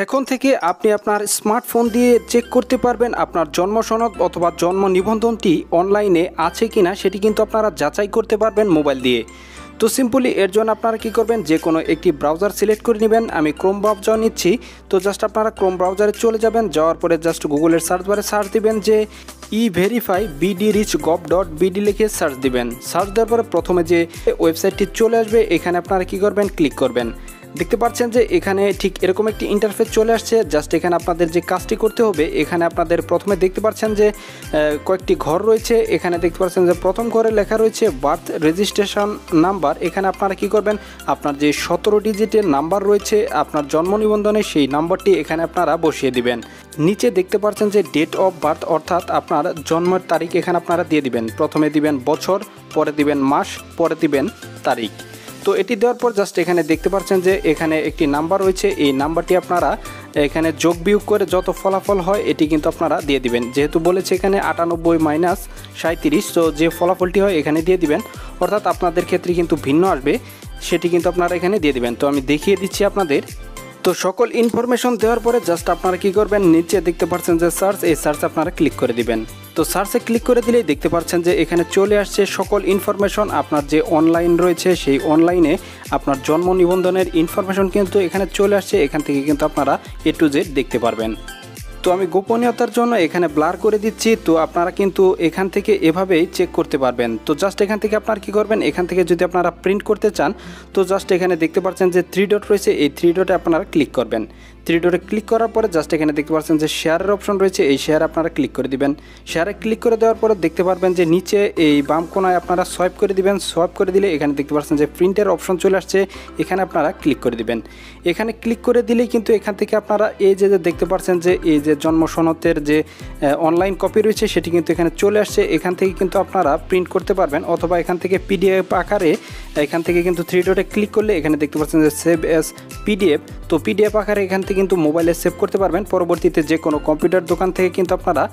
এখন থেকে আপনি আপনার স্মার্টফোন দিয়ে চেক করতে পারবেন আপনার জন্ম সনদ অথবা জন্ম নিবন্ধনটি অনলাইনে আছে কিনা সেটি কিন্তু আপনারা যাচাই করতে পারবেন মোবাইল দিয়ে। তো সিম্পলি এর জন্য আপনারা কি করবেন, যে কোনো একটি ব্রাউজার সিলেক্ট করে নেবেন। আমি ক্রোম ব্রাউজার নিচ্ছি। তো জাস্ট আপনারা ক্রোম ব্রাউজারে চলে যাবেন, যাওয়ার পরে জাস্ট গুগলের সার্চ বারে সার্চ দিবেন যে e-verify-bd-rich-gov.bd লিখে সার্চ দিবেন। সার্চ দেওয়ার পরে প্রথমে যে ওয়েবসাইটটি চলে আসবে এখানে আপনারা কি করবেন, ক্লিক করবেন। দেখতে পাচ্ছেন যে এখানে ঠিক এরকম একটি ইন্টারফেস চলে আসছে। জাস্ট এখানে আপনাদের যে কাজটি করতে হবে, এখানে আপনাদের প্রথমে দেখতে পাচ্ছেন যে কয়েকটি ঘর রয়েছে। এখানে দেখতে পাচ্ছেন যে প্রথম ঘরে লেখা রয়েছে বার্থ রেজিস্ট্রেশন নাম্বার। এখানে আপনারা কি করবেন, আপনার যে 17 ডিজিটের নাম্বার রয়েছে আপনার জন্ম নিবন্ধনে, সেই নাম্বারটি এখানে আপনারা বসিয়ে দিবেন। নিচে দেখতে পাচ্ছেন যে ডেট অফ বার্থ অর্থাৎ আপনার জন্মের তারিখ এখানে আপনারা দিয়ে দিবেন। প্রথমে দিবেন বছর, পরে দিবেন মাস, পরে দিবেন তারিখ। তো এটি দেওয়ার পর জাস্ট এখানে দেখতে পাচ্ছেন যে এখানে একটি নাম্বার রয়েছে। এই নাম্বারটি আপনারা এখানে যোগ বিয়োগ করে যত ফলাফল হয় এটি কিন্তু আপনারা দিয়ে দিবেন। যেহেতু বলেছে এখানে 98 - 37, তো যে ফলাফলটি হয় এখানে দিয়ে দিবেন। অর্থাৎ আপনাদের ক্ষেত্রে কিন্তু ভিন্ন আসবে, সেটি কিন্তু আপনারা এখানে দিয়ে দিবেন। তো আমি দেখিয়ে দিচ্ছি আপনাদের। তো সকল ইনফরমেশন দেওয়ার পরে জাস্ট আপনারা কি করবেন, নিচে দেখতে পাচ্ছেন যে সার্চ, এই সার্চ আপনারা ক্লিক করে দিবেন। তো সার্চে ক্লিক করে দিলেই দেখতে পাচ্ছেন যে এখানে চলে আসছে সকল ইনফরমেশন। আপনার যে অনলাইন রয়েছে সেই অনলাইনে আপনার জন্ম নিবন্ধনের ইনফরমেশন কিন্তু এখানে চলে আসছে। এখান থেকে কিন্তু আপনারা A to Z দেখতে পারবেন। তো আমি গোপনীয়তার জন্য এখানে ব্লার করে দিচ্ছি। তো আপনারা কিন্তু এখান থেকে এভাবেই চেক করতে পারবেন। তো জাস্ট এখান থেকে আপনারা কি করবেন, এখান থেকে যদি আপনারা প্রিন্ট করতে চান তো জাস্ট এখানে দেখতে পাচ্ছেন যে 3 ডট রয়েছে, এই 3 ডটে আপনারা ক্লিক করবেন। 3 ডটে ক্লিক করার পরে জাস্ট এখানে দেখতে পাচ্ছেন যে শেয়ারের অপশন রয়েছে, এই শেয়ারে আপনারা ক্লিক করে দিবেন। শেয়ারে ক্লিক করে দেওয়ার পরে দেখতে পারবেন যে নিচে এই বাম কোণায় আপনারা সোয়াইপ করে দিবেন। সোয়াইপ করে দিলে এখানে দেখতে পাচ্ছেন যে প্রিন্টের অপশন চলে আসছে, এখানে আপনারা ক্লিক করে দিবেন। এখানে ক্লিক করে দিলেই কিন্তু এখান থেকে আপনারা এই যে দেখতে পাচ্ছেন যে এই যে জন্ম সনদের যে অনলাইন কপি রয়েছে সেটি কিন্তু এখানে চলে আসছে। এখান থেকে কিন্তু আপনারা প্রিন্ট করতে পারবেন, অথবা এখান থেকে পিডিএফ আকারে এখান থেকে কিন্তু 3 ডটে ক্লিক করলে এখানে দেখতে পাচ্ছেন যে সেভ অ্যাজ পিডিএফ। তো পিডিএফ আকারে এখান থেকে কিন্তু মোবাইলে সেভ করতে পারবেন। পরবর্তীতে যে কোনো কম্পিউটার দোকান থেকে কিন্তু আপনারা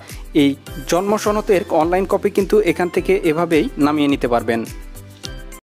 এই জন্ম সনদের অনলাইন কপি কিন্তু এখান থেকে এভাবেই নামিয়ে নিতে পারবেন।